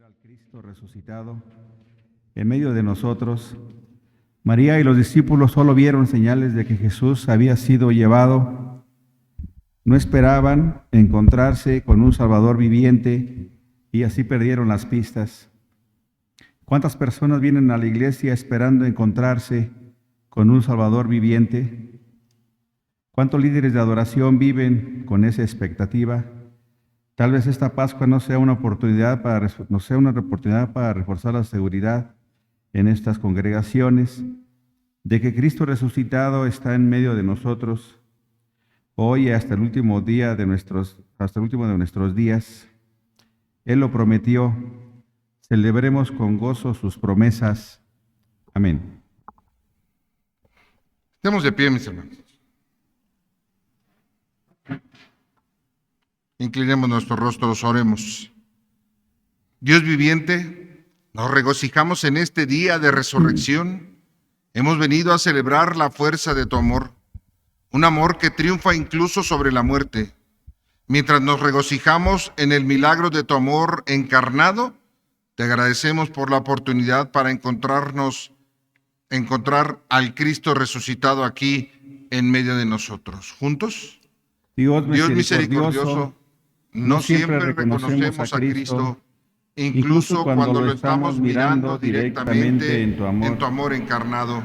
al Cristo resucitado en medio de nosotros, María y los discípulos solo vieron señales de que Jesús había sido llevado. No esperaban encontrarse con un Salvador viviente y así perdieron las pistas. ¿Cuántas personas vienen a la iglesia esperando encontrarse con un Salvador viviente? ¿Cuántos líderes de adoración viven con esa expectativa? Tal vez esta Pascua no sea una oportunidad para reforzar la seguridad en estas congregaciones de que Cristo resucitado está en medio de nosotros hoy hasta el último de nuestros días. Él lo prometió. Celebremos con gozo sus promesas. Amén. Estemos de pie, mis hermanos. Inclinemos nuestros rostros, oremos. Dios viviente, nos regocijamos en este día de resurrección. Hemos venido a celebrar la fuerza de tu amor, un amor que triunfa incluso sobre la muerte. Mientras nos regocijamos en el milagro de tu amor encarnado, te agradecemos por la oportunidad para encontrar al Cristo resucitado aquí en medio de nosotros. ¿Juntos? Dios misericordioso, no siempre reconocemos a Cristo, incluso cuando lo estamos mirando directamente en tu amor encarnado.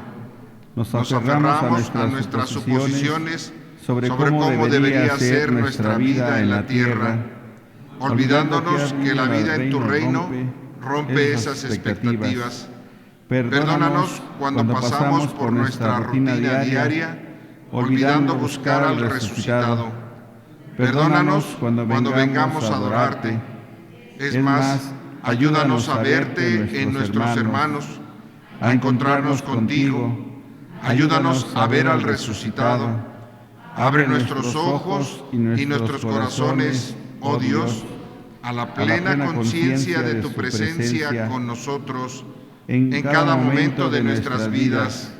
Nos aferramos a nuestras suposiciones sobre cómo debería ser nuestra vida en la tierra, olvidándonos que la vida en tu reino rompe esas expectativas. Perdónanos cuando pasamos por nuestra rutina diaria, olvidando buscar al resucitado. Perdónanos cuando vengamos a adorarte. Es más, ayúdanos a verte en nuestros hermanos, a encontrarnos contigo. Ayúdanos a ver al resucitado. Abre nuestros ojos y nuestros corazones, oh Dios, a la plena conciencia de tu presencia con nosotros en cada momento de nuestras vidas.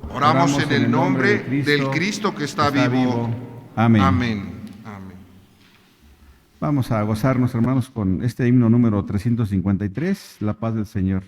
Oramos en el nombre del Cristo que está vivo. Amén. Amén. Vamos a gozarnos, hermanos, con este himno número 353, La paz del Señor.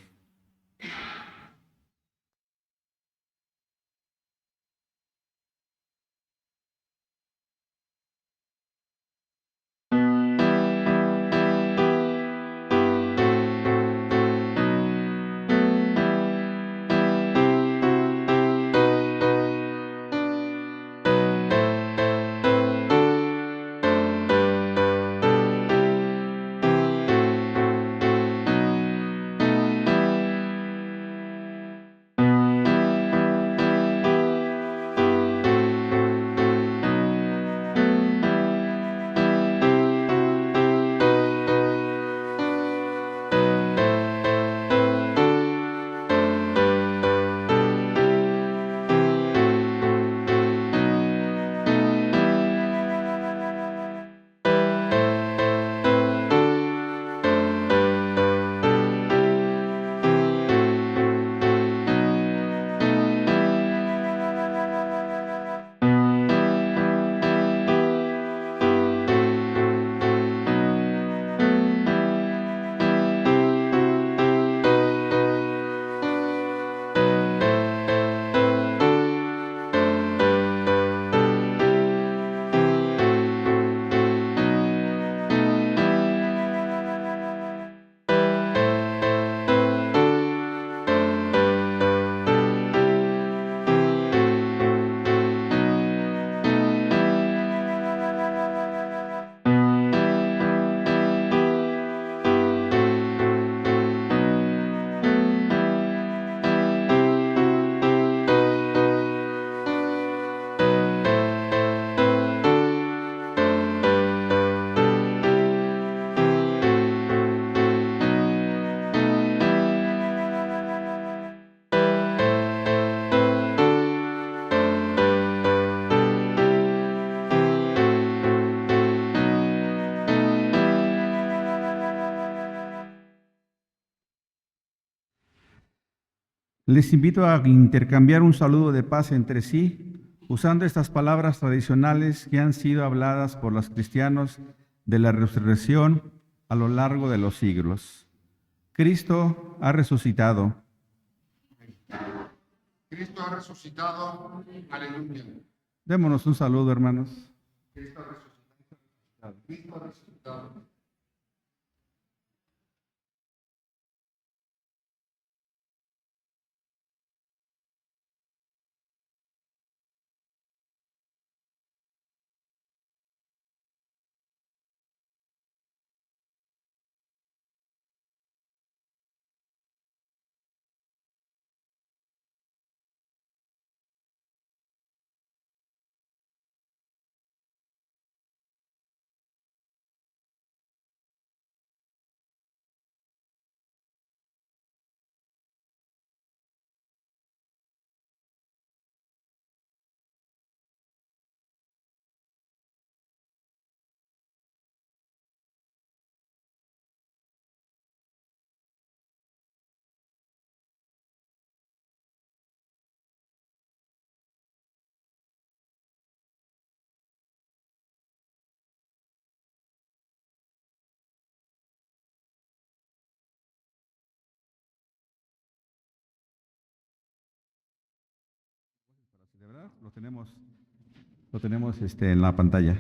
Les invito a intercambiar un saludo de paz entre sí, usando estas palabras tradicionales que han sido habladas por los cristianos de la resurrección a lo largo de los siglos. Cristo ha resucitado. Cristo ha resucitado. Aleluya. Démonos un saludo, hermanos. Cristo ha resucitado. Cristo ha resucitado. De verdad, lo tenemos en la pantalla.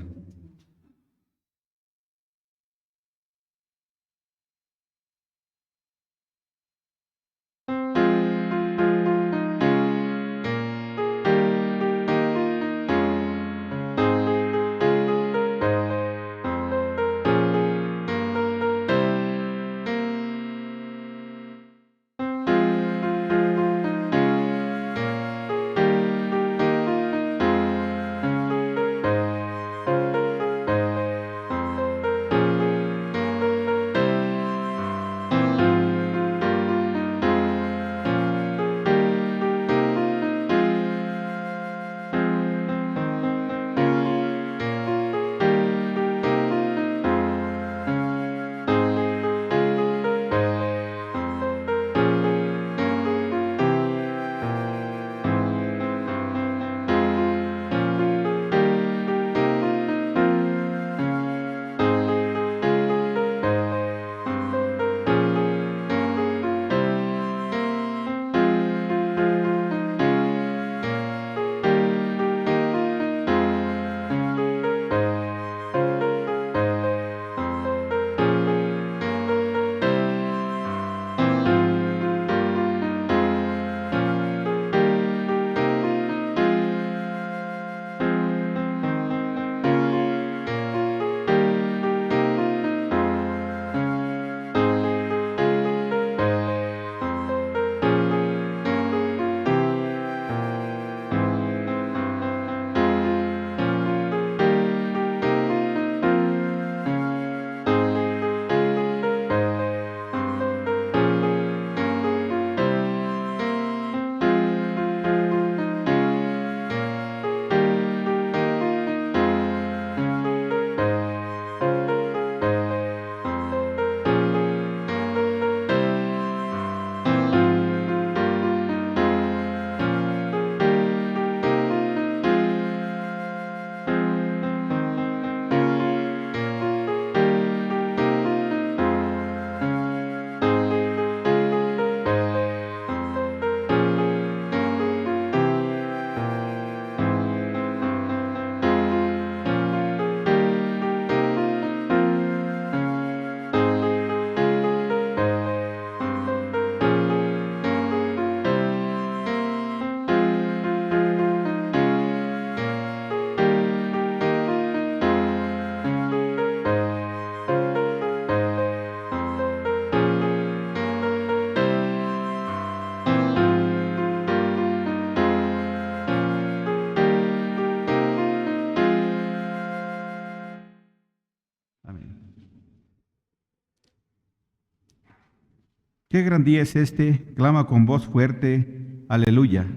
Qué gran día es este, clama con voz fuerte, aleluya.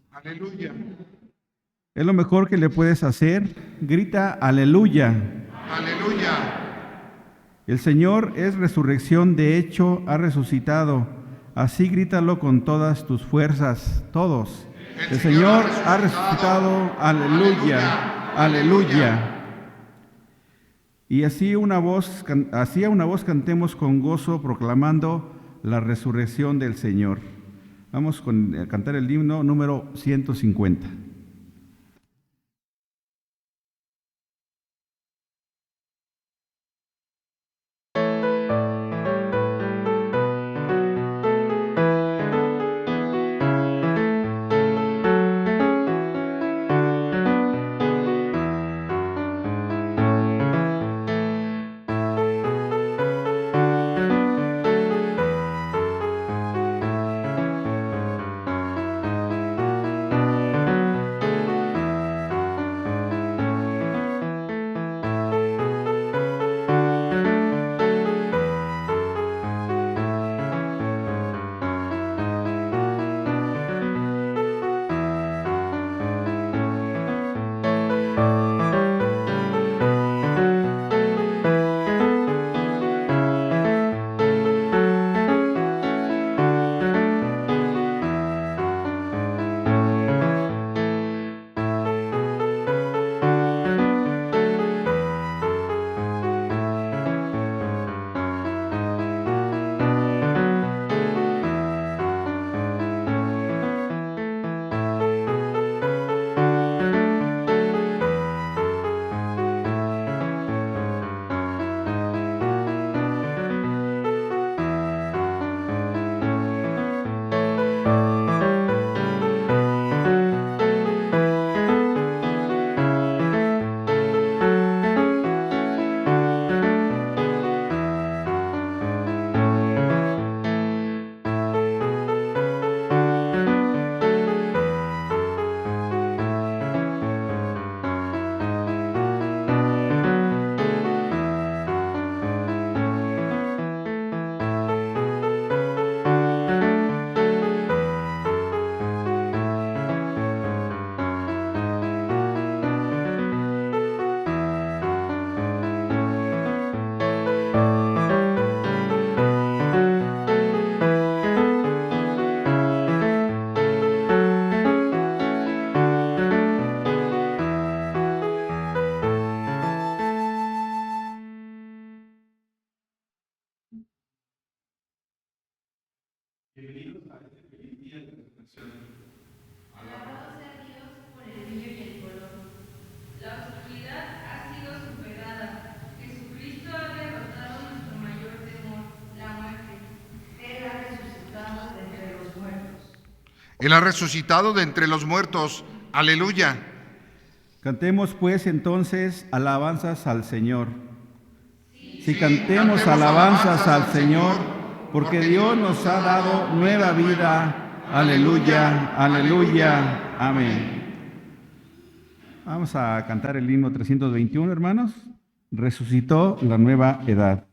Aleluya. Es lo mejor que le puedes hacer, grita aleluya. Aleluya. El Señor es resurrección, de hecho ha resucitado, así grítalo con todas tus fuerzas, todos. El Señor ha resucitado, aleluya, aleluya. Y así a una voz cantemos con gozo, proclamando: la resurrección del Señor. Vamos a cantar el himno número 150. Bienvenidos a este feliz día de reflexión. Alabado sea Dios por el brillo y el color. La oscuridad ha sido superada. Jesucristo ha derrotado nuestro mayor temor, la muerte. Él ha resucitado de entre los muertos. Él ha resucitado de entre los muertos. Aleluya. Cantemos pues entonces alabanzas al Señor. Sí, cantemos alabanzas al Señor, porque Dios nos ha dado nueva vida. Aleluya, aleluya, amén. Vamos a cantar el himno 321, hermanos. Resucitó la nueva edad.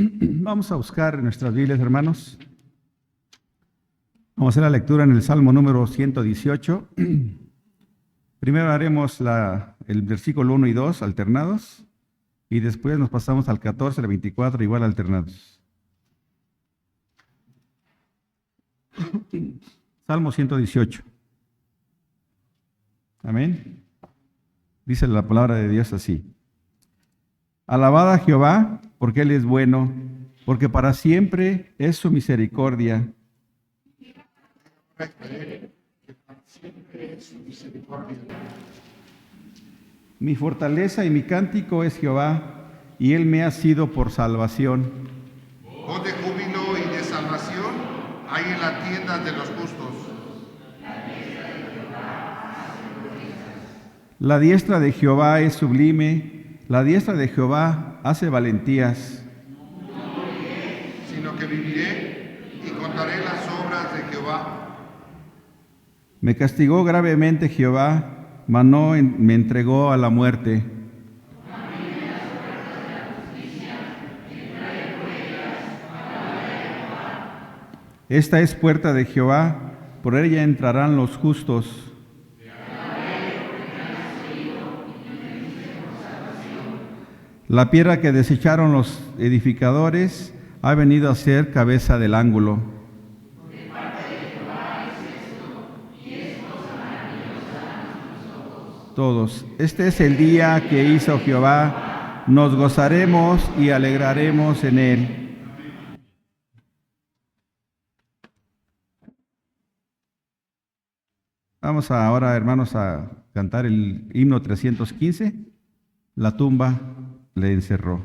Vamos a buscar en nuestras Biblias, hermanos. Vamos a hacer la lectura en el Salmo número 118. Primero haremos el versículo 1 y 2 alternados, y después nos pasamos al 14, al 24 igual alternados. Salmo 118. Amén. Dice la palabra de Dios así: Alabad a Jehová, porque Él es bueno, porque para siempre es su misericordia. Mi fortaleza y mi cántico es Jehová, y Él me ha sido por salvación. Voz de júbilo y de salvación hay en la tienda de los justos. La diestra de Jehová es sublime, la diestra de Jehová hace valentías. Sino que viviré y contaré las obras de Jehová. Me castigó gravemente Jehová, mas no me entregó a la muerte. Esta es puerta de Jehová, por ella entrarán los justos. La piedra que desecharon los edificadores ha venido a ser cabeza del ángulo. Todos, este es el día que hizo Jehová, nos gozaremos y alegraremos en él. Vamos ahora, hermanos, a cantar el himno 315. La tumba le encerró.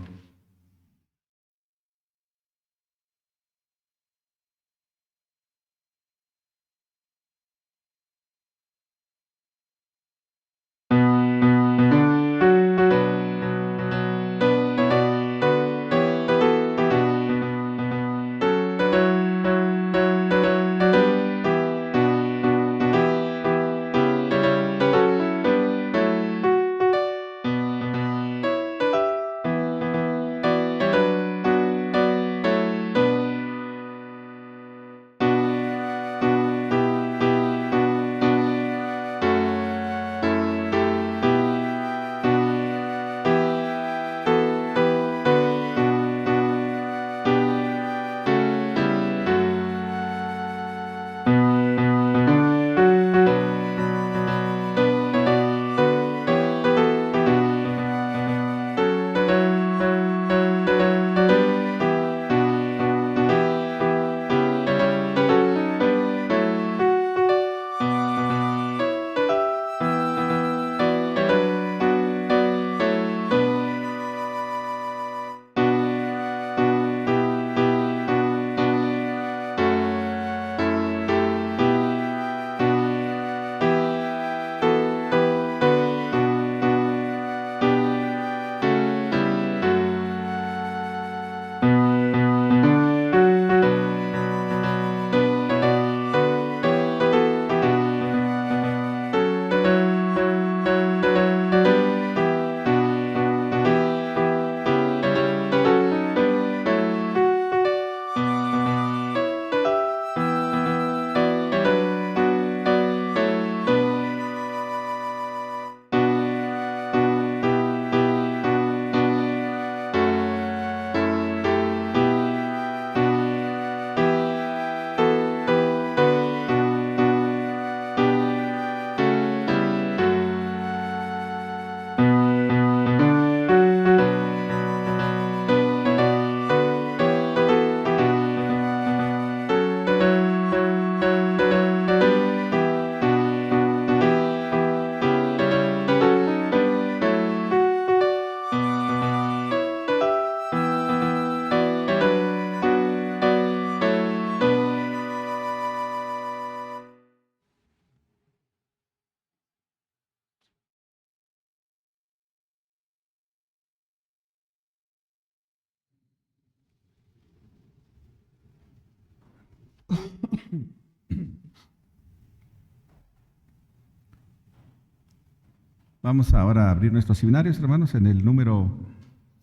Vamos ahora a abrir nuestros seminarios, hermanos, en el número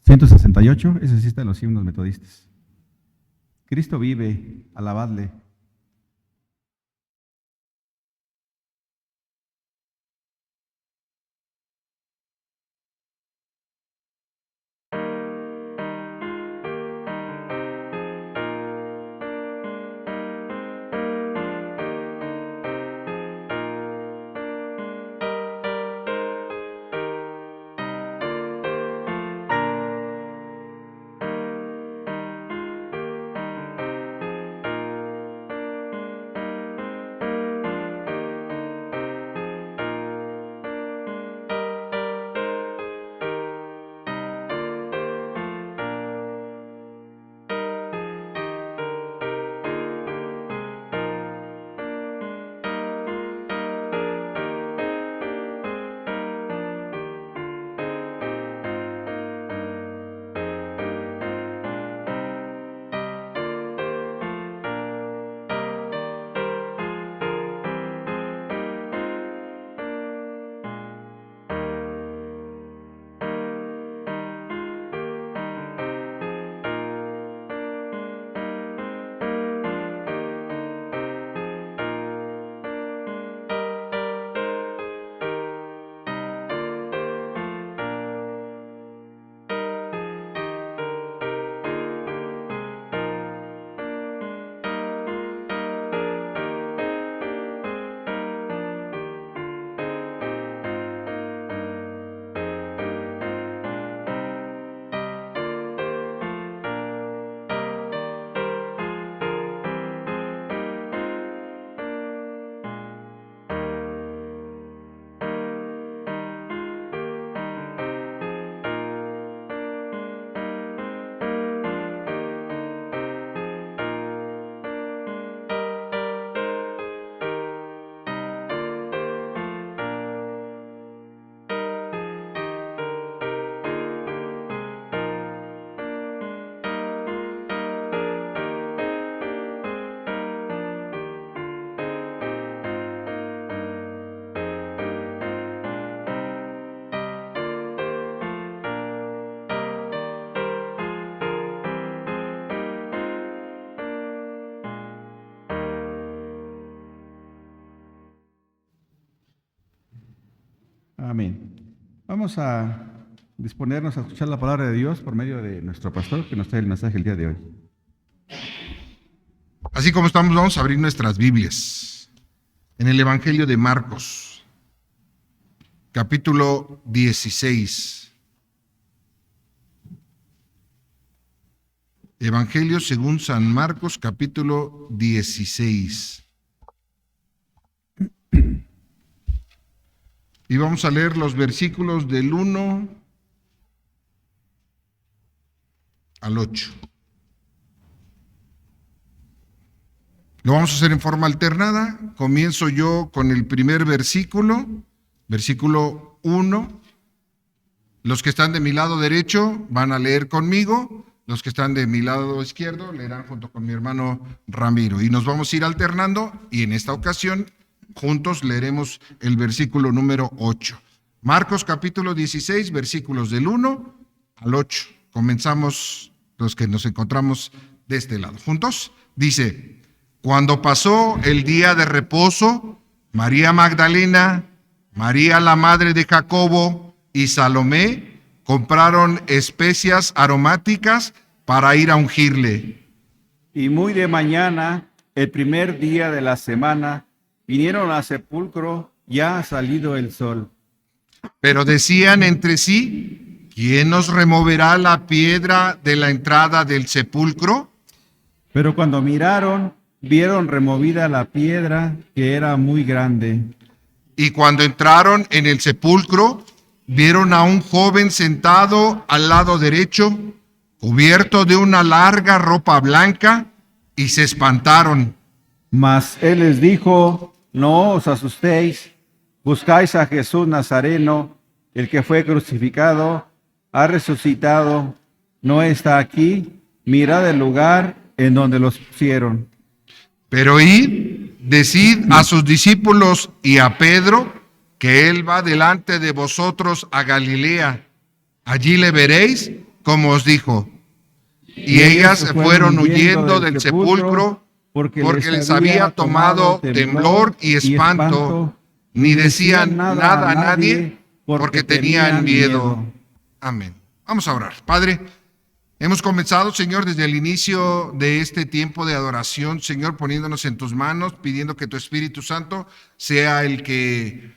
168, ese sí está en los himnos metodistas. Cristo vive, alabadle. Amén. Vamos a disponernos a escuchar la palabra de Dios por medio de nuestro pastor que nos trae el mensaje el día de hoy. Así como estamos, vamos a abrir nuestras Biblias en el Evangelio de Marcos, capítulo 16. Evangelio según San Marcos, capítulo 16. Y vamos a leer los versículos del 1 al 8. Lo vamos a hacer en forma alternada. Comienzo yo con el primer versículo, versículo 1. Los que están de mi lado derecho van a leer conmigo. Los que están de mi lado izquierdo leerán junto con mi hermano Ramiro. Y nos vamos a ir alternando y en esta ocasión juntos leeremos el versículo número 8. Marcos capítulo 16, versículos del 1 al 8. Comenzamos los que nos encontramos de este lado. Juntos dice: cuando pasó el día de reposo, María Magdalena, María la madre de Jacobo y Salomé compraron especias aromáticas para ir a ungirle. Y muy de mañana, el primer día de la semana, vinieron al sepulcro ya ha salido el sol. Pero decían entre sí: ¿quién nos removerá la piedra de la entrada del sepulcro? Pero cuando miraron, vieron removida la piedra, que era muy grande. Y cuando entraron en el sepulcro, vieron a un joven sentado al lado derecho, cubierto de una larga ropa blanca, y se espantaron. Mas él les dijo: no os asustéis, buscáis a Jesús Nazareno, el que fue crucificado, ha resucitado, no está aquí, mirad el lugar en donde los pusieron. Pero id, decid a sus discípulos y a Pedro que él va delante de vosotros a Galilea. Allí le veréis como os dijo. Y ellas fueron huyendo del sepulcro porque les había tomado temblor y espanto, ni decían nada a nadie porque tenían miedo. Amén. Vamos a orar. Padre, hemos comenzado, Señor, desde el inicio de este tiempo de adoración, Señor, poniéndonos en tus manos, pidiendo que tu Espíritu Santo sea el que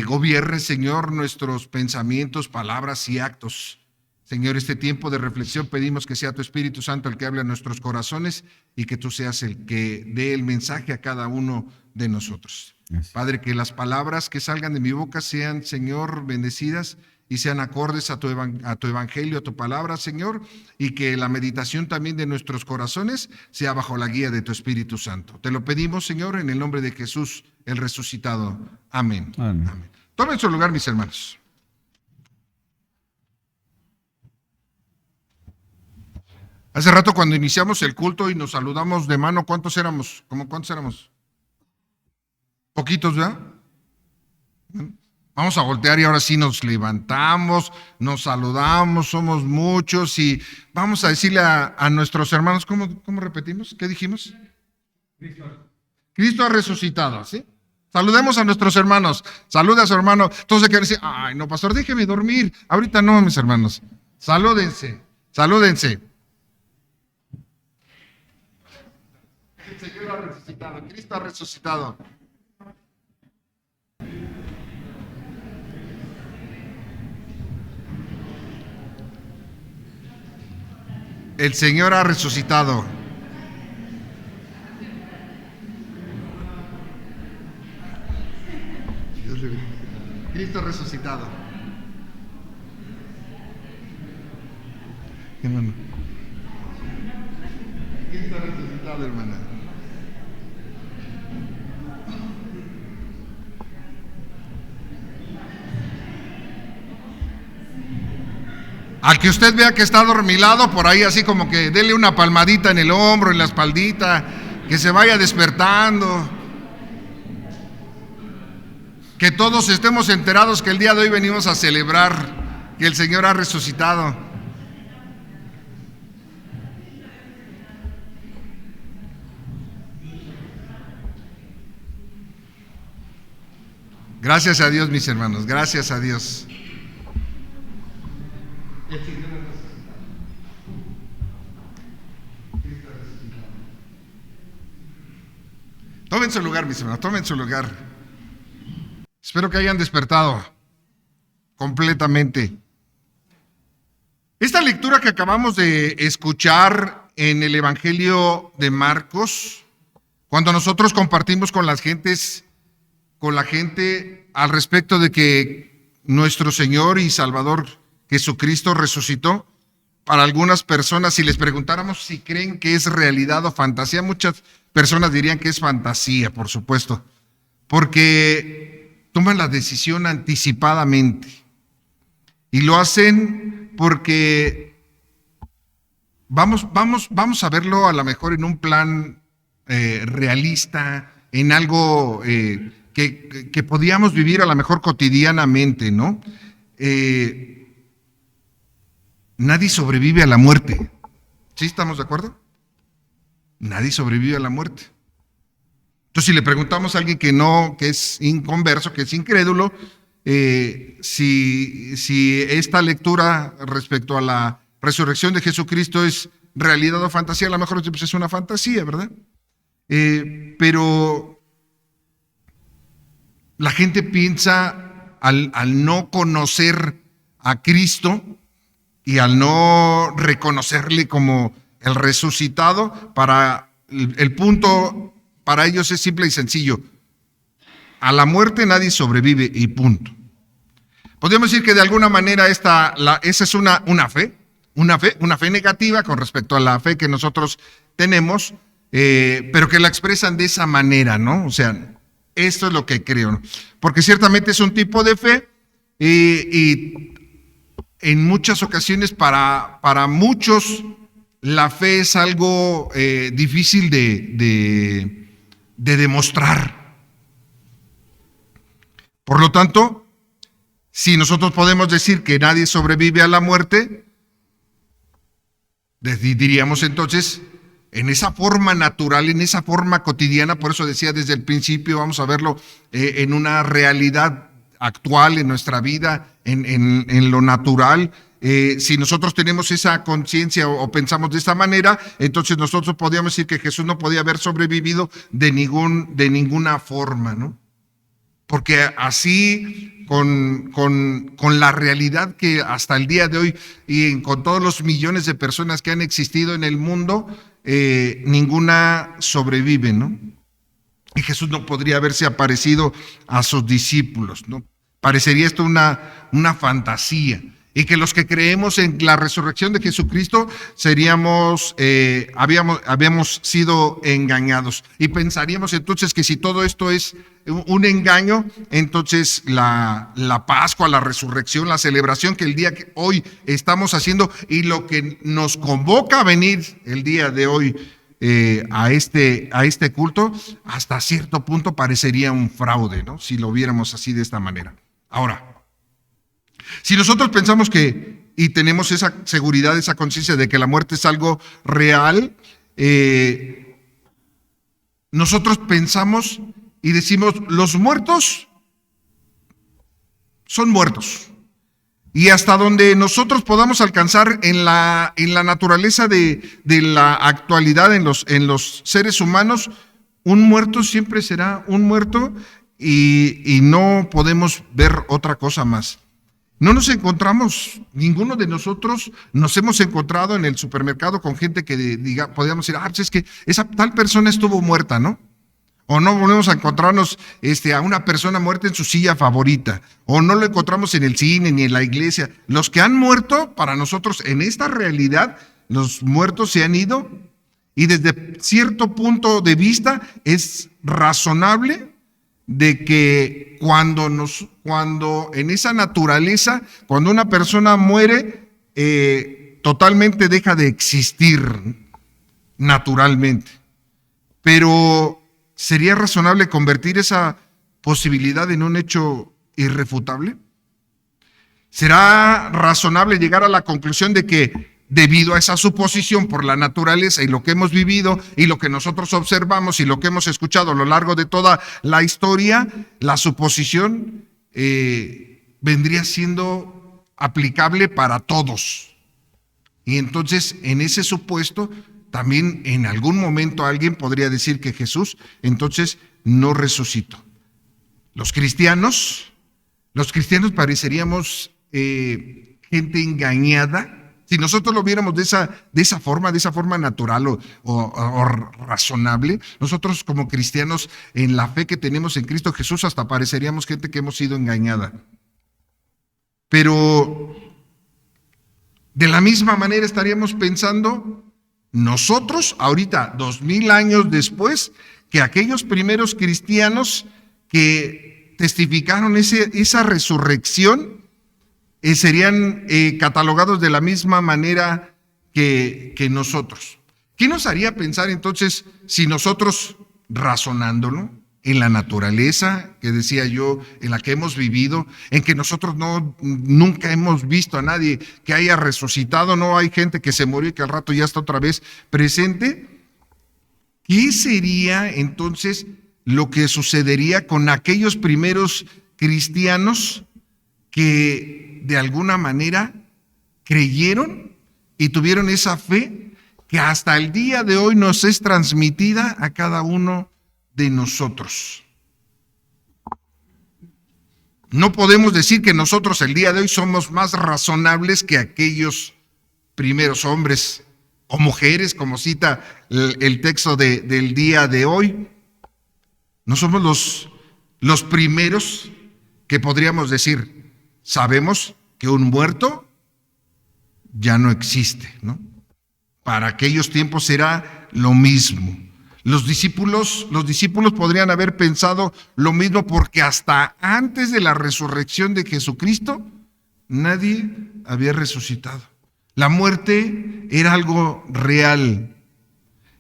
gobierne, Señor, nuestros pensamientos, palabras y actos. Señor, este tiempo de reflexión pedimos que sea tu Espíritu Santo el que hable a nuestros corazones y que tú seas el que dé el mensaje a cada uno de nosotros. Padre, que las palabras que salgan de mi boca sean, Señor, bendecidas y sean acordes a tu evangelio, a tu palabra, Señor, y que la meditación también de nuestros corazones sea bajo la guía de tu Espíritu Santo. Te lo pedimos, Señor, en el nombre de Jesús, el resucitado. Amén. Amén. Amén. Tomen su lugar, mis hermanos. Hace rato cuando iniciamos el culto y nos saludamos de mano, ¿cuántos éramos? ¿Cuántos éramos? Poquitos, ¿verdad? Vamos a voltear y ahora sí nos levantamos, nos saludamos, somos muchos y vamos a decirle a nuestros hermanos, ¿cómo repetimos? ¿Qué dijimos? Cristo ha resucitado, ¿sí? Saludemos a nuestros hermanos, saluda a su hermano. Entonces quieren decir, ay no, pastor, déjeme dormir. Ahorita no, mis hermanos. Salúdense. El Señor ha resucitado, Cristo ha resucitado. El Señor ha resucitado. Cristo ha resucitado. Hermano. Cristo ha resucitado, hermana. Al que usted vea que está adormilado, por ahí así como que dele una palmadita en el hombro, en la espaldita, que se vaya despertando. Que todos estemos enterados que el día de hoy venimos a celebrar que el Señor ha resucitado. Gracias a Dios, mis hermanos, gracias a Dios. Tomen su lugar, mis hermanos, tomen su lugar. Espero que hayan despertado completamente. Esta lectura que acabamos de escuchar en el Evangelio de Marcos, cuando nosotros compartimos con la gente al respecto de que nuestro Señor y Salvador Jesucristo resucitó, para algunas personas, si les preguntáramos si creen que es realidad o fantasía, muchas personas dirían que es fantasía, por supuesto, porque toman la decisión anticipadamente y lo hacen porque vamos a verlo a lo mejor en un plan realista, en algo que podíamos vivir a lo mejor cotidianamente, ¿no? Nadie sobrevive a la muerte. ¿Sí estamos de acuerdo? Nadie sobrevive a la muerte. Entonces, si le preguntamos a alguien que es inconverso, que es incrédulo, si esta lectura respecto a la resurrección de Jesucristo es realidad o fantasía, a lo mejor pues es una fantasía, ¿verdad? Pero la gente piensa al no conocer a Cristo y al no reconocerle como el resucitado, el punto para ellos es simple y sencillo. A la muerte nadie sobrevive y punto. Podríamos decir que de alguna manera esa es una fe negativa con respecto a la fe que nosotros tenemos, pero que la expresan de esa manera, ¿no? O sea, esto es lo que creo, ¿no? Porque ciertamente es un tipo de fe y en muchas ocasiones para muchos la fe es algo difícil de demostrar. Por lo tanto, si nosotros podemos decir que nadie sobrevive a la muerte, Diríamos entonces, en esa forma natural, en esa forma cotidiana, por eso decía desde el principio, vamos a verlo en una realidad actual en nuestra vida, en lo natural. Si nosotros tenemos esa conciencia o pensamos de esta manera, entonces nosotros podríamos decir que Jesús no podía haber sobrevivido de ninguna forma, ¿no? Porque así, con la realidad que hasta el día de hoy y con todos los millones de personas que han existido en el mundo, ninguna sobrevive, ¿no? Y Jesús no podría haberse aparecido a sus discípulos, ¿no? Parecería esto una fantasía. Y que los que creemos en la resurrección de Jesucristo habíamos sido engañados. Y pensaríamos entonces que si todo esto es un engaño, entonces la Pascua, la resurrección, la celebración que el día que hoy estamos haciendo y lo que nos convoca a venir el día de hoy a este culto, hasta cierto punto parecería un fraude, ¿no? Si lo viéramos así de esta manera. Ahora, si nosotros pensamos y tenemos esa seguridad, esa conciencia de que la muerte es algo real, nosotros pensamos y decimos, los muertos son muertos. Y hasta donde nosotros podamos alcanzar en la naturaleza de la actualidad, en los seres humanos, un muerto siempre será un muerto y no podemos ver otra cosa más. No nos encontramos, ninguno de nosotros nos hemos encontrado en el supermercado con gente que podríamos decir, pues es que esa tal persona estuvo muerta, ¿no? O no volvemos a encontrarnos a una persona muerta en su silla favorita, o no lo encontramos en el cine ni en la iglesia. Los que han muerto, para nosotros en esta realidad, los muertos se han ido, y desde cierto punto de vista es razonable de que cuando en esa naturaleza, cuando una persona muere, totalmente deja de existir naturalmente. Pero ¿sería razonable convertir esa posibilidad en un hecho irrefutable? ¿Será razonable llegar a la conclusión de que debido a esa suposición por la naturaleza y lo que hemos vivido y lo que nosotros observamos y lo que hemos escuchado a lo largo de toda la historia, la suposición vendría siendo aplicable para todos? Y entonces, en ese supuesto, también en algún momento alguien podría decir que Jesús entonces no resucitó. Los cristianos pareceríamos gente engañada. Si nosotros lo viéramos de esa forma natural o razonable, nosotros como cristianos en la fe que tenemos en Cristo Jesús hasta pareceríamos gente que hemos sido engañada. Pero de la misma manera estaríamos pensando nosotros ahorita, 2000 años después, que aquellos primeros cristianos que testificaron esa resurrección serían catalogados de la misma manera que nosotros. ¿Qué nos haría pensar entonces si nosotros, razonándolo en la naturaleza, que decía yo, en la que hemos vivido, en que nosotros nunca hemos visto a nadie que haya resucitado, no hay gente que se murió y que al rato ya está otra vez presente? ¿Qué sería entonces lo que sucedería con aquellos primeros cristianos que de alguna manera creyeron y tuvieron esa fe que hasta el día de hoy nos es transmitida a cada uno de nosotros? No podemos decir que nosotros el día de hoy somos más razonables que aquellos primeros hombres o mujeres, como cita el texto del día de hoy. No somos los primeros que podríamos decir, sabemos que un muerto ya no existe, ¿no? Para aquellos tiempos era lo mismo. Los discípulos podrían haber pensado lo mismo, porque hasta antes de la resurrección de Jesucristo nadie había resucitado. La muerte era algo real.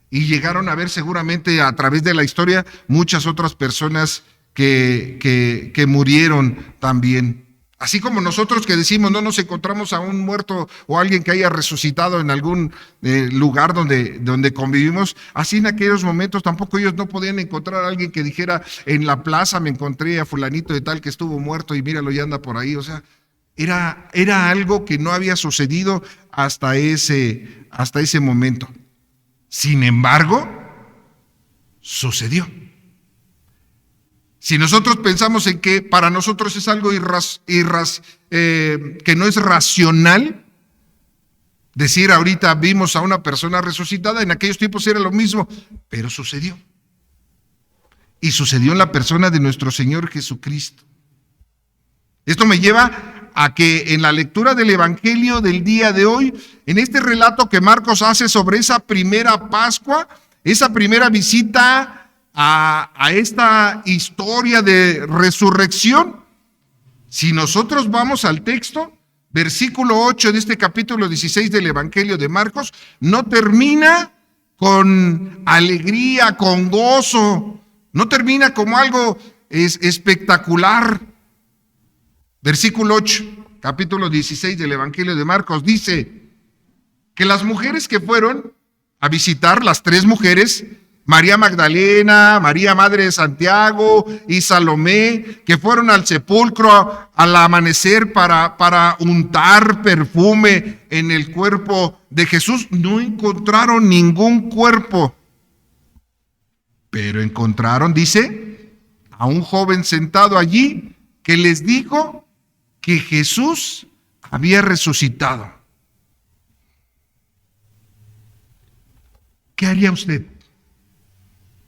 Y llegaron a ver seguramente a través de la historia muchas otras personas que murieron también. Así como nosotros que decimos no nos encontramos a un muerto o a alguien que haya resucitado en algún lugar donde convivimos, así en aquellos momentos tampoco ellos no podían encontrar a alguien que dijera en la plaza me encontré a fulanito de tal que estuvo muerto y míralo ya anda por ahí. O sea, era algo que no había sucedido hasta ese momento. Sin embargo, sucedió. Si nosotros pensamos en que para nosotros es algo que no es racional, decir ahorita vimos a una persona resucitada, en aquellos tiempos era lo mismo, pero sucedió. Y sucedió en la persona de nuestro Señor Jesucristo. Esto me lleva a que en la lectura del Evangelio del día de hoy, en este relato que Marcos hace sobre esa primera Pascua, esa primera visita a esta historia de resurrección, si nosotros vamos al texto, versículo 8 de este capítulo 16 del Evangelio de Marcos, no termina con alegría, con gozo, no termina como algo espectacular. Versículo 8, capítulo 16 del Evangelio de Marcos, dice que las mujeres que fueron a visitar, las tres mujeres, María Magdalena, María Madre de Santiago y Salomé, que fueron al sepulcro al amanecer para untar perfume en el cuerpo de Jesús, no encontraron ningún cuerpo, pero encontraron, dice, a un joven sentado allí que les dijo que Jesús había resucitado. ¿Qué haría usted?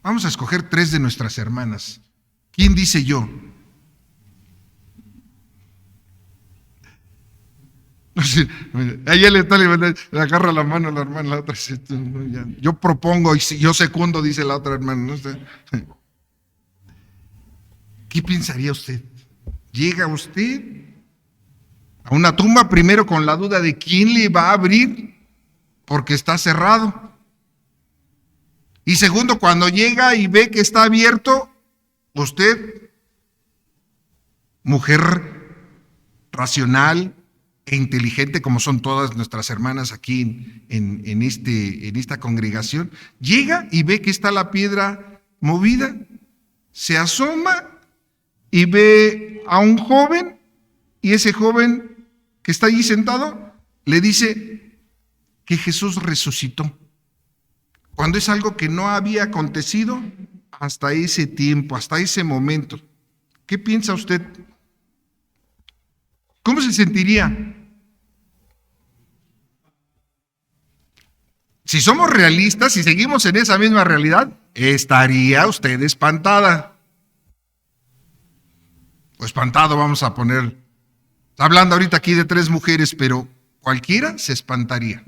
Vamos a escoger tres de nuestras hermanas. ¿Quién dice yo? No sé, a ella le agarra la mano a la hermana, la otra. Yo propongo y yo secundo, dice la otra hermana. No sé. ¿Qué pensaría usted? ¿Llega usted a una tumba primero con la duda de quién le va a abrir porque está cerrado? Y segundo, cuando llega y ve que está abierto, usted, mujer racional e inteligente como son todas nuestras hermanas aquí en esta congregación, llega y ve que está la piedra movida, se asoma y ve a un joven, y ese joven que está allí sentado le dice que Jesús resucitó. Cuando es algo que no había acontecido hasta ese tiempo, hasta ese momento. ¿Qué piensa usted? ¿Cómo se sentiría? Si somos realistas, si seguimos en esa misma realidad, estaría usted espantada. O espantado, vamos a poner. Hablando ahorita aquí de tres mujeres, pero cualquiera se espantaría.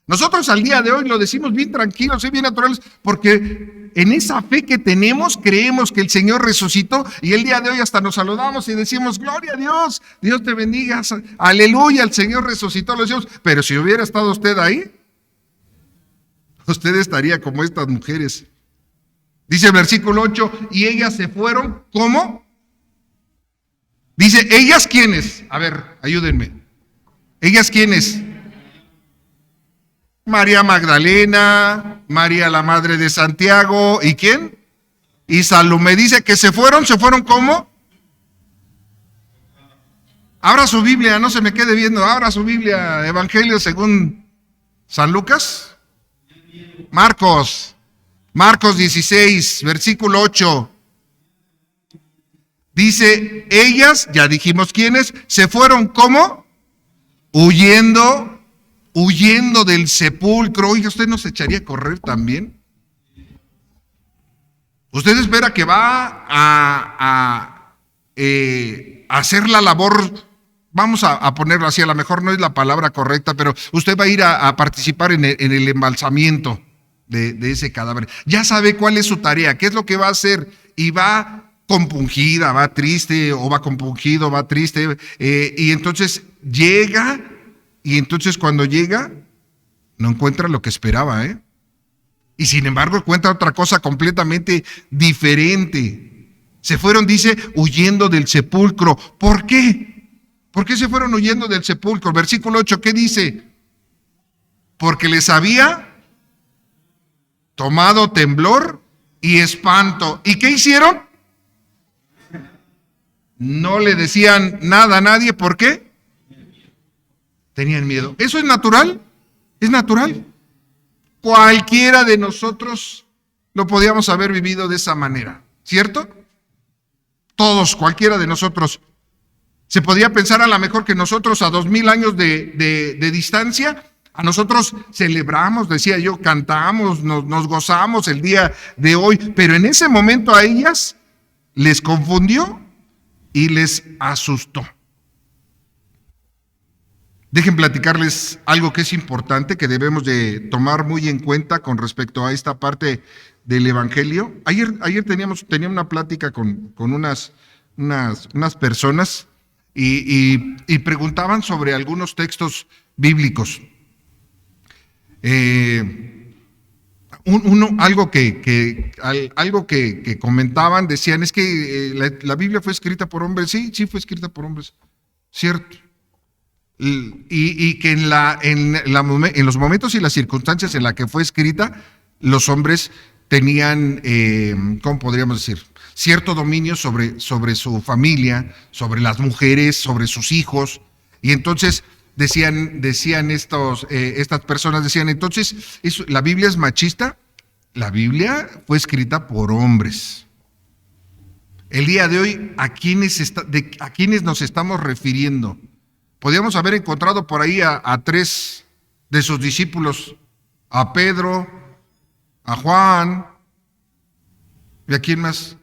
Nosotros al día de hoy lo decimos bien tranquilos y bien naturales, porque en esa fe que tenemos creemos que el Señor resucitó, y el día de hoy hasta nos saludamos y decimos gloria a Dios, Dios te bendiga, aleluya, el Señor resucitó, lo decimos. Pero si hubiera estado usted ahí, usted estaría como estas mujeres. Dice el versículo 8, y ellas se fueron, ¿cómo? Dice, ¿ellas quiénes? A ver, ayúdenme. ¿Ellas quiénes? María Magdalena, María la Madre de Santiago, ¿y quién? Y Salomé. Dice que se fueron ¿cómo? Abra su Biblia, no se me quede viendo, abra su Biblia, Evangelio según San Lucas. Marcos 16, versículo 8. Dice, ellas, ya dijimos quiénes, se fueron ¿cómo? Huyendo del sepulcro. Oiga, ¿usted no se echaría a correr también? Usted espera que va a hacer la labor, vamos a ponerlo así, a lo mejor no es la palabra correcta, pero usted va a ir a participar en el embalsamiento de ese cadáver. Ya sabe cuál es su tarea, qué es lo que va a hacer, y va compungida, va triste, o va compungido, va triste, y entonces llega. Y entonces cuando llega, no encuentra lo que esperaba, Y sin embargo encuentra otra cosa completamente diferente. Se fueron, dice, huyendo del sepulcro. ¿Por qué? ¿Por qué se fueron huyendo del sepulcro? Versículo 8, ¿qué dice? Porque les había tomado temblor y espanto. ¿Y qué hicieron? No le decían nada a nadie. ¿Por qué? Tenían miedo. ¿Eso es natural? Es natural. Cualquiera de nosotros lo podíamos haber vivido de esa manera, ¿cierto? Todos, cualquiera de nosotros. Se podía pensar a lo mejor que nosotros a 2000 años de distancia, a nosotros celebramos, decía yo, cantamos, nos gozamos el día de hoy, pero en ese momento a ellas les confundió y les asustó. Dejen platicarles algo que es importante, que debemos de tomar muy en cuenta con respecto a esta parte del Evangelio. Ayer tenía una plática con unas personas y preguntaban sobre algunos textos bíblicos. Algo que comentaban, decían, es que la Biblia fue escrita por hombres. Sí fue escrita por hombres, cierto. Y que en los momentos y las circunstancias en las que fue escrita, los hombres tenían, ¿cómo podríamos decir?, cierto dominio sobre su familia, sobre las mujeres, sobre sus hijos. Y entonces decían estas personas, decían, entonces, ¿la Biblia es machista? La Biblia fue escrita por hombres. El día de hoy, ¿a quiénes nos estamos refiriendo? Podríamos haber encontrado por ahí a 3 de sus discípulos, a Pedro, a Juan, ¿y a quién más?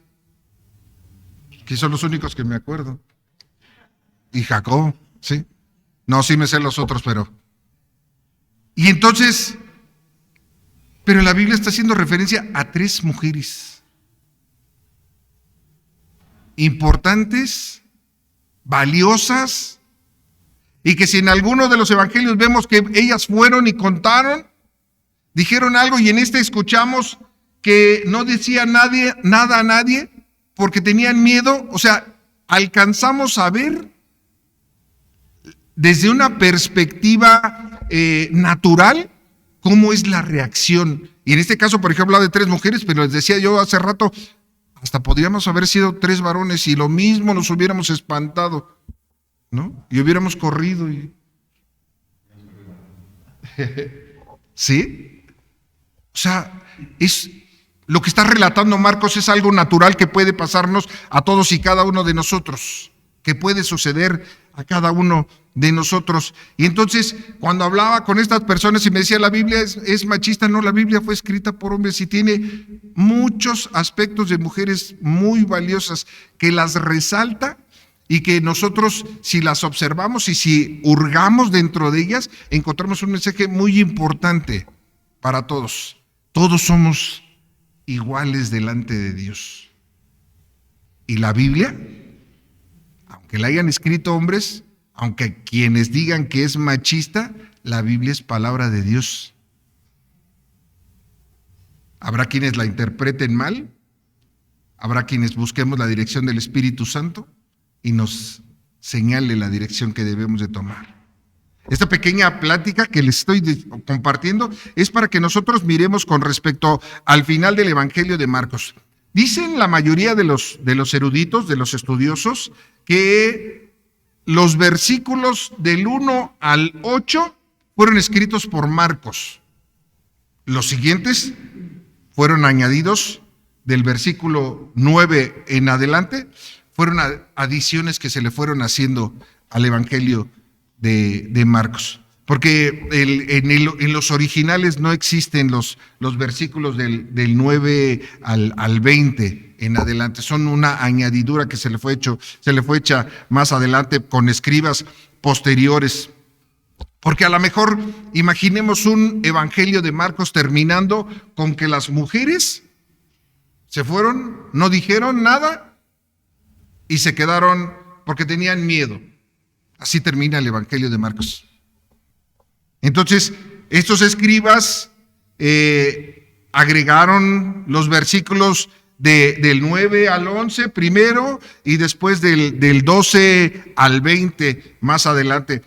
Que son los únicos que me acuerdo. Y Jacob, ¿sí? No, sí me sé los otros, pero... Y entonces, pero la Biblia está haciendo referencia a 3 mujeres importantes, valiosas, y que si en alguno de los evangelios vemos que ellas fueron y contaron, dijeron algo, y en este escuchamos que no decía nada a nadie porque tenían miedo. O sea, alcanzamos a ver desde una perspectiva natural cómo es la reacción. Y en este caso, por ejemplo, hablaba de 3 mujeres, pero les decía yo hace rato, hasta podríamos haber sido 3 varones y lo mismo nos hubiéramos espantado, ¿no? Y hubiéramos corrido. ¿Sí? O sea, lo que está relatando Marcos es algo natural que puede pasarnos a todos y cada uno de nosotros, que puede suceder a cada uno de nosotros. Y entonces, cuando hablaba con estas personas y me decía, la Biblia es machista, no, la Biblia fue escrita por hombres y tiene muchos aspectos de mujeres muy valiosas que las resalta. Y que nosotros, si las observamos y si hurgamos dentro de ellas, encontramos un mensaje muy importante para todos. Todos somos iguales delante de Dios. Y la Biblia, aunque la hayan escrito hombres, aunque quienes digan que es machista, la Biblia es palabra de Dios. Habrá quienes la interpreten mal, habrá quienes busquemos la dirección del Espíritu Santo y nos señale la dirección que debemos de tomar. Esta pequeña plática que les estoy compartiendo es para que nosotros miremos con respecto al final del Evangelio de Marcos. Dicen la mayoría de los eruditos, de los estudiosos, que los versículos del 1 al 8 fueron escritos por Marcos. Los siguientes fueron añadidos del versículo 9 en adelante. Fueron adiciones que se le fueron haciendo al Evangelio de Marcos. Porque en los originales no existen los versículos del 9 al 20 en adelante. Son una añadidura que se le fue hecha más adelante con escribas posteriores. Porque a lo mejor imaginemos un Evangelio de Marcos terminando con que las mujeres se fueron, no dijeron nada, y se quedaron porque tenían miedo. Así termina el Evangelio de Marcos. Entonces, estos escribas agregaron los versículos del 9 al 11 primero y después del 12 al 20 más adelante.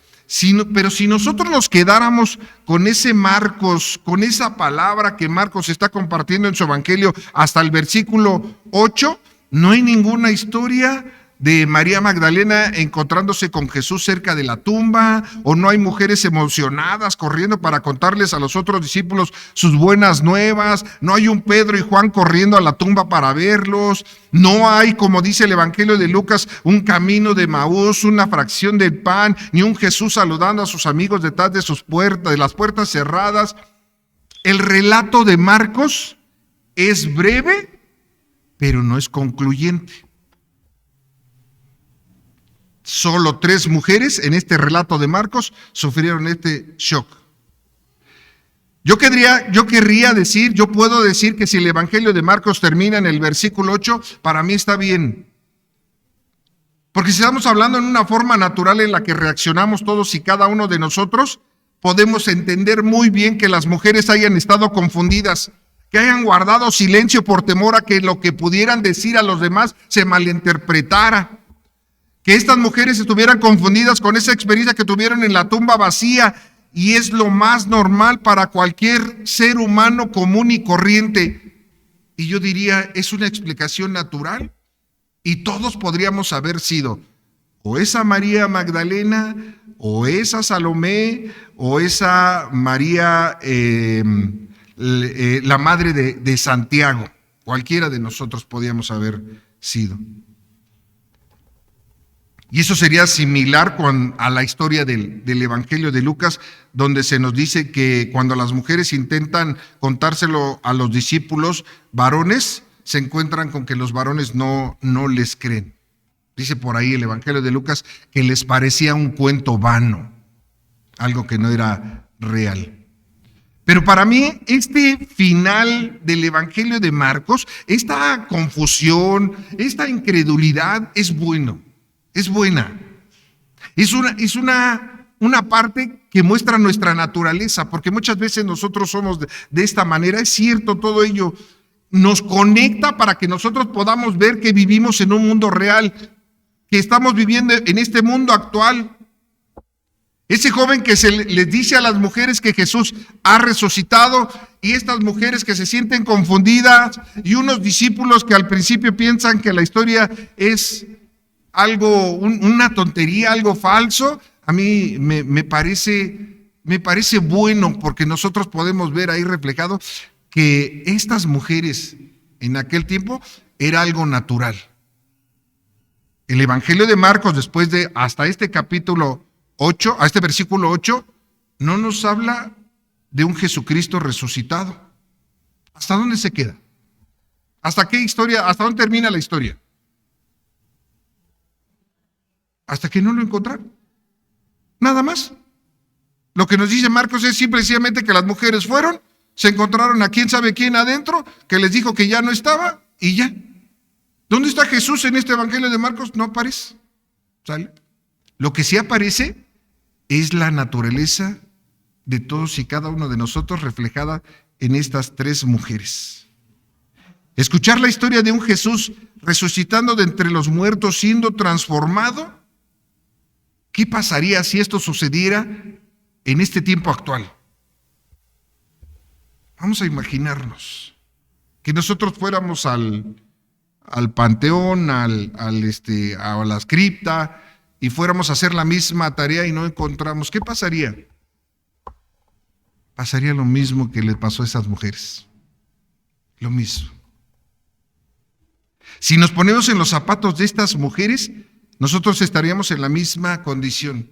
Pero si nosotros nos quedáramos con ese Marcos, con esa palabra que Marcos está compartiendo en su evangelio hasta el versículo 8, no hay ninguna historia de María Magdalena encontrándose con Jesús cerca de la tumba, o no hay mujeres emocionadas corriendo para contarles a los otros discípulos sus buenas nuevas, no hay un Pedro y Juan corriendo a la tumba para verlos, no hay, como dice el Evangelio de Lucas, un camino de Maús, una fracción del pan, ni un Jesús saludando a sus amigos detrás de sus puertas, de las puertas cerradas. El relato de Marcos es breve, pero no es concluyente. Solo 3 mujeres en este relato de Marcos sufrieron este shock. Yo puedo decir que si el Evangelio de Marcos termina en el versículo 8, para mí está bien. Porque si estamos hablando en una forma natural en la que reaccionamos todos y cada uno de nosotros, podemos entender muy bien que las mujeres hayan estado confundidas, que hayan guardado silencio por temor a que lo que pudieran decir a los demás se malinterpretara. Que estas mujeres estuvieran confundidas con esa experiencia que tuvieron en la tumba vacía, y es lo más normal para cualquier ser humano común y corriente. Y yo diría, es una explicación natural, y todos podríamos haber sido o esa María Magdalena, o esa Salomé, o esa María, la madre de Santiago. Cualquiera de nosotros podíamos haber sido. Y eso sería similar a la historia del Evangelio de Lucas, donde se nos dice que cuando las mujeres intentan contárselo a los discípulos varones, se encuentran con que los varones no les creen. Dice por ahí el Evangelio de Lucas que les parecía un cuento vano, algo que no era real. Pero para mí este final del Evangelio de Marcos, esta confusión, esta incredulidad es bueno. Es buena. Es una parte que muestra nuestra naturaleza, porque muchas veces nosotros somos de esta manera. Es cierto, todo ello nos conecta para que nosotros podamos ver que vivimos en un mundo real, que estamos viviendo en este mundo actual. Ese joven que les dice a las mujeres que Jesús ha resucitado, y estas mujeres que se sienten confundidas, y unos discípulos que al principio piensan que la historia es algo, una tontería, algo falso. A mí me parece bueno, porque nosotros podemos ver ahí reflejado que estas mujeres en aquel tiempo era algo natural. El Evangelio de Marcos, después de hasta este capítulo 8, a este versículo 8, no nos habla de un Jesucristo resucitado. ¿Hasta dónde se queda? ¿Hasta qué historia? ¿Hasta dónde termina la historia? Hasta que no lo encontraron. Nada más. Lo que nos dice Marcos es simplemente que las mujeres fueron, se encontraron a quién sabe quién adentro, que les dijo que ya no estaba, y ya. ¿Dónde está Jesús en este Evangelio de Marcos? No aparece. ¿Sale? Lo que sí aparece es la naturaleza de todos y cada uno de nosotros reflejada en estas 3 mujeres. Escuchar la historia de un Jesús resucitando de entre los muertos, siendo transformado. ¿Qué pasaría si esto sucediera en este tiempo actual? Vamos a imaginarnos que nosotros fuéramos al panteón, a la cripta, y fuéramos a hacer la misma tarea y no encontramos. ¿Qué pasaría? Pasaría lo mismo que le pasó a esas mujeres. Lo mismo. Si nos ponemos en los zapatos de estas mujeres, nosotros estaríamos en la misma condición,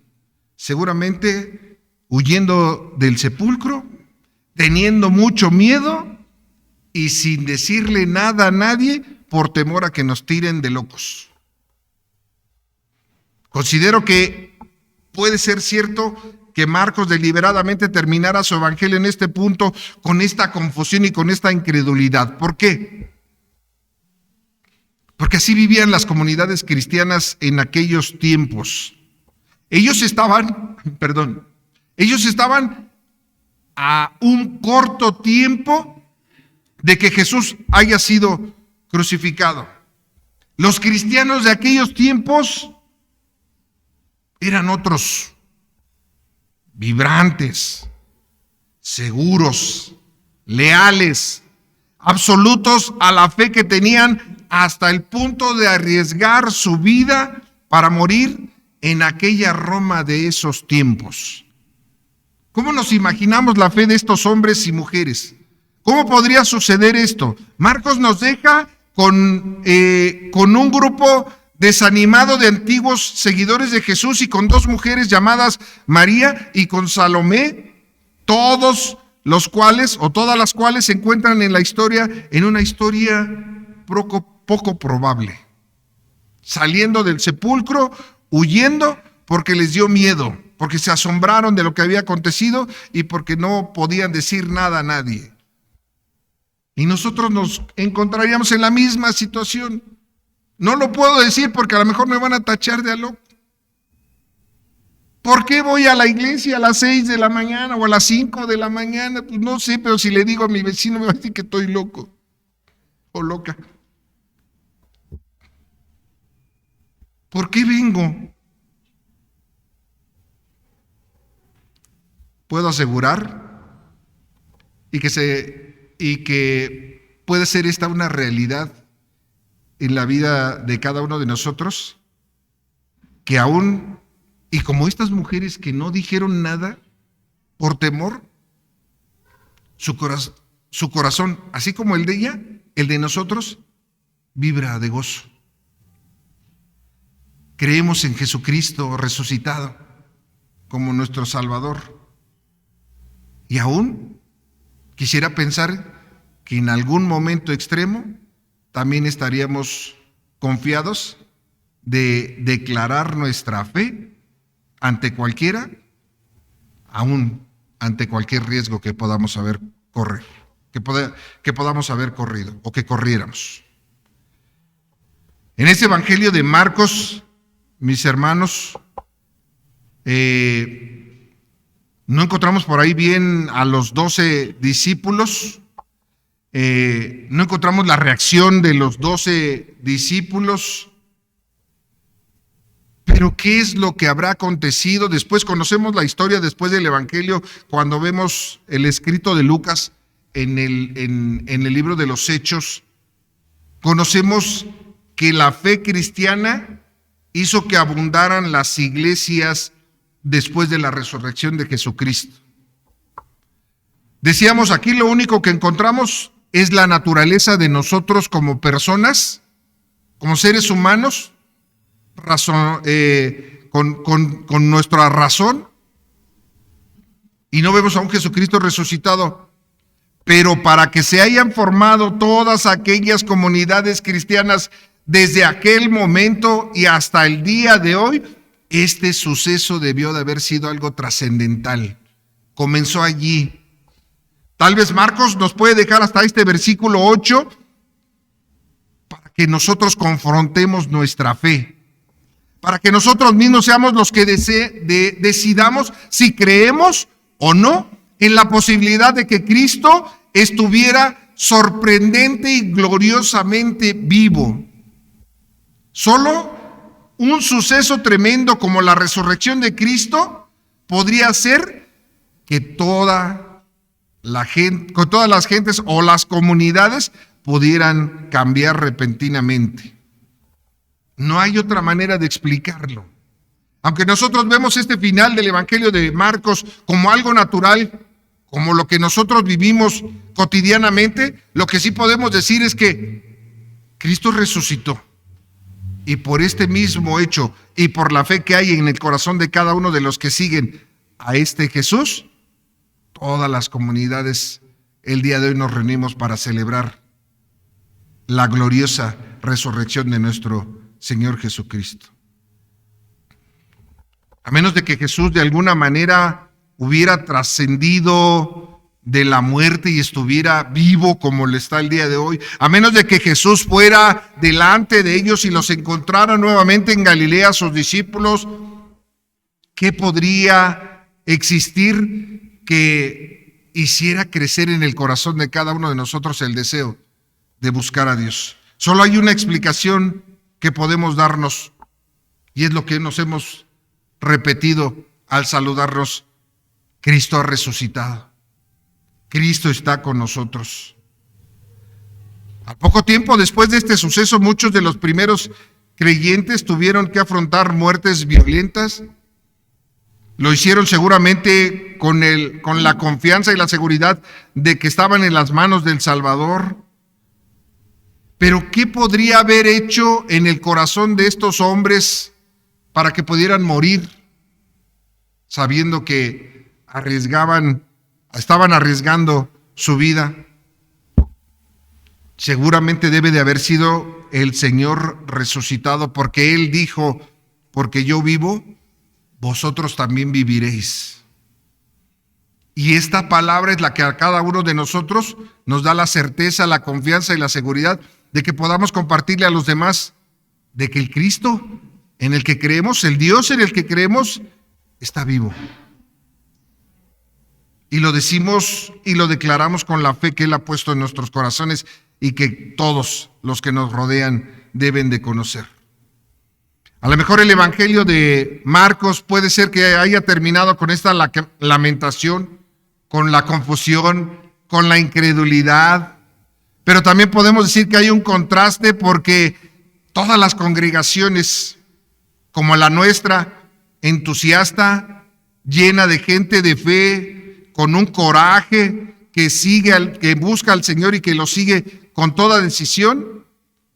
seguramente huyendo del sepulcro, teniendo mucho miedo y sin decirle nada a nadie por temor a que nos tiren de locos. Considero que puede ser cierto que Marcos deliberadamente terminara su evangelio en este punto con esta confusión y con esta incredulidad. ¿Por qué? Porque así vivían las comunidades cristianas en aquellos tiempos. Ellos estaban a un corto tiempo de que Jesús haya sido crucificado. Los cristianos de aquellos tiempos eran otros, vibrantes, seguros, leales, absolutos a la fe que tenían, hasta el punto de arriesgar su vida para morir en aquella Roma de esos tiempos. ¿Cómo nos imaginamos la fe de estos hombres y mujeres? ¿Cómo podría suceder esto? Marcos nos deja con un grupo desanimado de antiguos seguidores de Jesús y con dos mujeres llamadas María y con Salomé, todas las cuales se encuentran en la historia, en una historia poco probable, saliendo del sepulcro, huyendo porque les dio miedo, porque se asombraron de lo que había acontecido y porque no podían decir nada a nadie. Y nosotros nos encontraríamos en la misma situación. No lo puedo decir porque a lo mejor me van a tachar de a loco. ¿Por qué voy a la iglesia a las 6 de la mañana o a las 5 de la mañana? Pues no sé, pero si le digo a mi vecino me va a decir que estoy loco o loca. ¿Por qué vengo? Puedo asegurar y que puede ser esta una realidad en la vida de cada uno de nosotros, que aún, y como estas mujeres que no dijeron nada por temor, su corazón, así como el de ella, el de nosotros, vibra de gozo. Creemos en Jesucristo resucitado como nuestro Salvador. Y aún quisiera pensar que en algún momento extremo también estaríamos confiados de declarar nuestra fe ante cualquiera, aún ante cualquier riesgo que podamos haber corrido o que corriéramos. En este Evangelio de Marcos, mis hermanos, no encontramos por ahí bien a los 12 discípulos, no encontramos la reacción de los 12 discípulos, pero ¿qué es lo que habrá acontecido? Después conocemos la historia después del Evangelio, cuando vemos el escrito de Lucas en el libro de los Hechos, conocemos que la fe cristiana hizo que abundaran las iglesias después de la resurrección de Jesucristo. Decíamos, aquí lo único que encontramos es la naturaleza de nosotros como personas, como seres humanos, con nuestra razón, y no vemos a un Jesucristo resucitado. Pero para que se hayan formado todas aquellas comunidades cristianas desde aquel momento y hasta el día de hoy, este suceso debió de haber sido algo trascendental. Comenzó allí. Tal vez Marcos nos puede dejar hasta este versículo 8 para que nosotros confrontemos nuestra fe, para que nosotros mismos seamos los que decidamos si creemos o no en la posibilidad de que Cristo estuviera sorprendente y gloriosamente vivo. Solo un suceso tremendo como la resurrección de Cristo podría hacer que todas las gentes o las comunidades pudieran cambiar repentinamente. No hay otra manera de explicarlo. Aunque nosotros vemos este final del Evangelio de Marcos como algo natural, como lo que nosotros vivimos cotidianamente, lo que sí podemos decir es que Cristo resucitó. Y por este mismo hecho y por la fe que hay en el corazón de cada uno de los que siguen a este Jesús, todas las comunidades el día de hoy nos reunimos para celebrar la gloriosa resurrección de nuestro Señor Jesucristo. A menos de que Jesús de alguna manera hubiera trascendido de la muerte y estuviera vivo como le está el día de hoy, a menos de que Jesús fuera delante de ellos y los encontrara nuevamente en Galilea, sus discípulos, ¿qué podría existir que hiciera crecer en el corazón de cada uno de nosotros el deseo de buscar a Dios? Solo hay una explicación que podemos darnos, y es lo que nos hemos repetido al saludarnos: Cristo ha resucitado. Cristo está con nosotros. Al poco tiempo después de este suceso, muchos de los primeros creyentes tuvieron que afrontar muertes violentas. Lo hicieron seguramente con la confianza y la seguridad de que estaban en las manos del Salvador. Pero ¿qué podría haber hecho en el corazón de estos hombres para que pudieran morir, sabiendo que estaban arriesgando su vida? Seguramente debe de haber sido el Señor resucitado, porque Él dijo: porque yo vivo, vosotros también viviréis. Y esta palabra es la que a cada uno de nosotros nos da la certeza, la confianza y la seguridad de que podamos compartirle a los demás de que el Cristo en el que creemos, el Dios en el que creemos, está vivo. Y lo decimos y lo declaramos con la fe que Él ha puesto en nuestros corazones y que todos los que nos rodean deben de conocer. A lo mejor el Evangelio de Marcos puede ser que haya terminado con esta lamentación, con la confusión, con la incredulidad, pero también podemos decir que hay un contraste, porque todas las congregaciones, como la nuestra, entusiasta, llena de gente de fe, con un coraje, que busca al Señor y que lo sigue con toda decisión,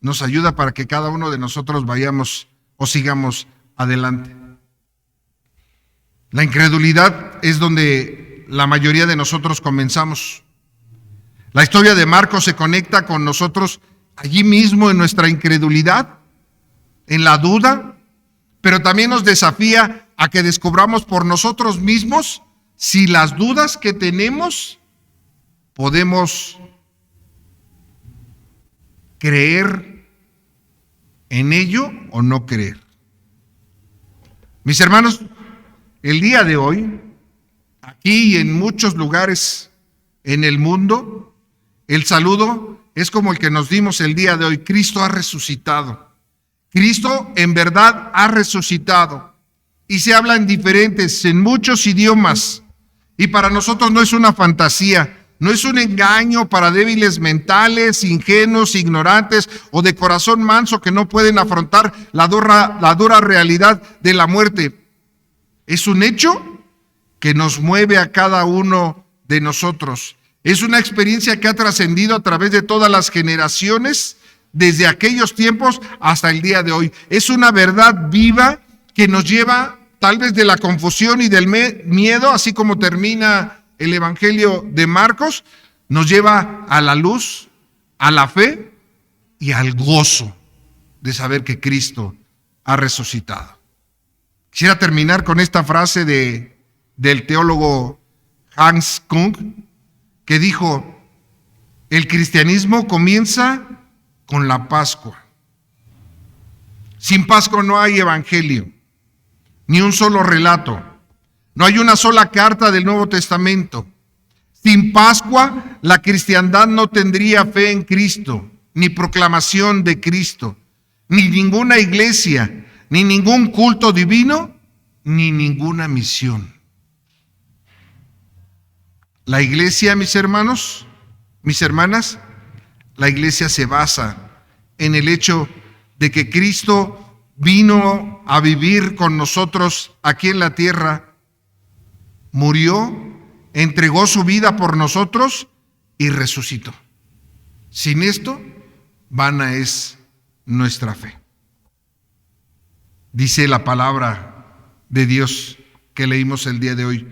nos ayuda para que cada uno de nosotros vayamos o sigamos adelante. La incredulidad es donde la mayoría de nosotros comenzamos. La historia de Marcos se conecta con nosotros allí mismo en nuestra incredulidad, en la duda, pero también nos desafía a que descubramos por nosotros mismos si las dudas que tenemos podemos creer en ello o no creer. Mis hermanos, el día de hoy, aquí y en muchos lugares en el mundo, el saludo es como el que nos dimos el día de hoy: Cristo ha resucitado. Cristo en verdad ha resucitado. Y se habla en muchos idiomas. Y para nosotros no es una fantasía, no es un engaño para débiles mentales, ingenuos, ignorantes o de corazón manso que no pueden afrontar la dura realidad de la muerte. Es un hecho que nos mueve a cada uno de nosotros. Es una experiencia que ha trascendido a través de todas las generaciones, desde aquellos tiempos hasta el día de hoy. Es una verdad viva que nos lleva tal vez de la confusión y del miedo, así como termina el Evangelio de Marcos, nos lleva a la luz, a la fe y al gozo de saber que Cristo ha resucitado. Quisiera terminar con esta frase del teólogo Hans Kung, que dijo: el cristianismo comienza con la Pascua. Sin Pascua no hay evangelio, ni un solo relato. No hay una sola carta del Nuevo Testamento. Sin Pascua, la cristiandad no tendría fe en Cristo, ni proclamación de Cristo, ni ninguna iglesia, ni ningún culto divino, ni ninguna misión. La iglesia, mis hermanos, mis hermanas, la iglesia se basa en el hecho de que Cristo vino a vivir con nosotros aquí en la tierra, murió, entregó su vida por nosotros y resucitó. Sin esto, vana es nuestra fe. Dice la palabra de Dios que leímos el día de hoy: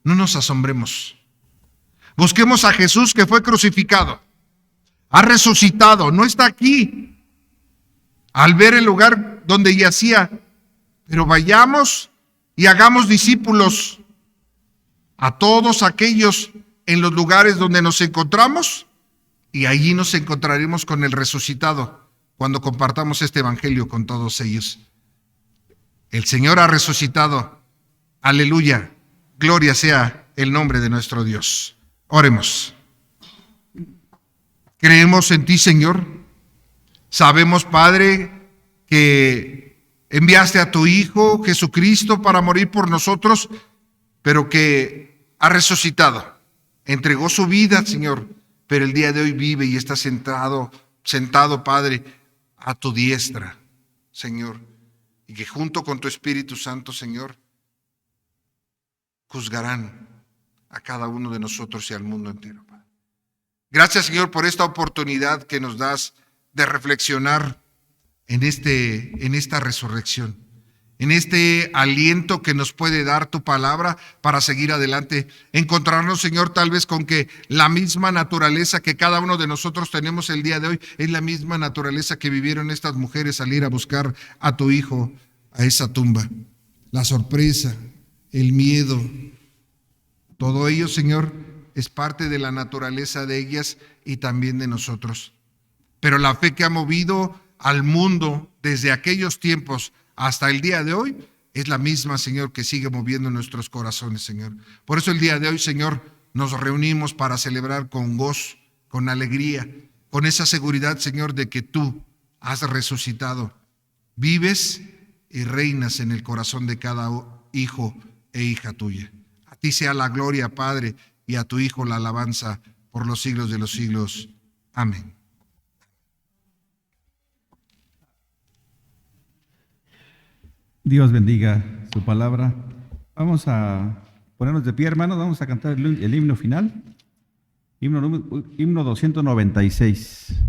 no nos asombremos. Busquemos a Jesús, que fue crucificado, ha resucitado, no está aquí. Al ver el lugar donde yacía, pero vayamos y hagamos discípulos a todos aquellos en los lugares donde nos encontramos, y allí nos encontraremos con el resucitado cuando compartamos este evangelio con todos ellos. El Señor ha resucitado. Aleluya. Gloria sea el nombre de nuestro Dios. Oremos. Creemos en ti, Señor. Sabemos, Padre, que enviaste a tu Hijo Jesucristo para morir por nosotros, pero que ha resucitado. Entregó su vida, Señor, pero el día de hoy vive y está sentado, Padre, a tu diestra, Señor. Y que junto con tu Espíritu Santo, Señor, juzgarán a cada uno de nosotros y al mundo entero, Padre. Gracias, Señor, por esta oportunidad que nos das de reflexionar en esta resurrección, en este aliento que nos puede dar tu palabra para seguir adelante. Encontrarnos, Señor, tal vez con que la misma naturaleza que cada uno de nosotros tenemos el día de hoy es la misma naturaleza que vivieron estas mujeres al ir a buscar a tu Hijo a esa tumba. La sorpresa, el miedo, todo ello, Señor, es parte de la naturaleza de ellas y también de nosotros. Pero la fe que ha movido al mundo desde aquellos tiempos hasta el día de hoy es la misma, Señor, que sigue moviendo nuestros corazones, Señor. Por eso el día de hoy, Señor, nos reunimos para celebrar con gozo, con alegría, con esa seguridad, Señor, de que tú has resucitado, vives y reinas en el corazón de cada hijo e hija tuya. A ti sea la gloria, Padre, y a tu Hijo la alabanza por los siglos de los siglos. Amén. Dios bendiga su palabra. Vamos a ponernos de pie, hermanos. Vamos a cantar el himno final. Himno 296.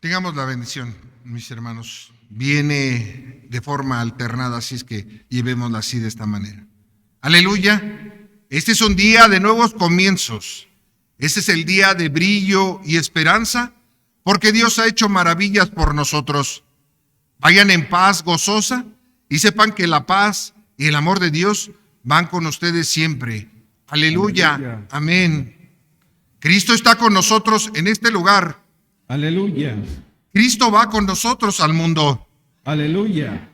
Tengamos la bendición, mis hermanos. Viene de forma alternada, así es que llevémosla así de esta manera. Aleluya. Este es un día de nuevos comienzos. Este es el día de brillo y esperanza, porque Dios ha hecho maravillas por nosotros. Vayan en paz gozosa y sepan que la paz y el amor de Dios van con ustedes siempre. Aleluya. Aleluya. Amén. Cristo está con nosotros en este lugar. Aleluya. Cristo va con nosotros al mundo. Aleluya.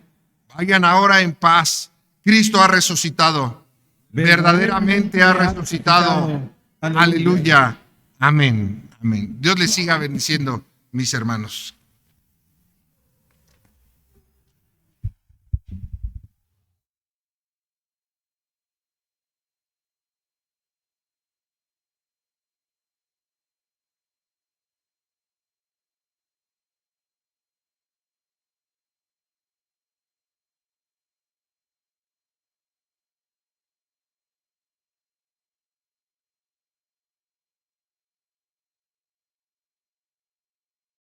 Vayan ahora en paz. Cristo ha resucitado. Verdaderamente ha resucitado. Aleluya. Amén. Amén. Dios les siga bendiciendo, mis hermanos.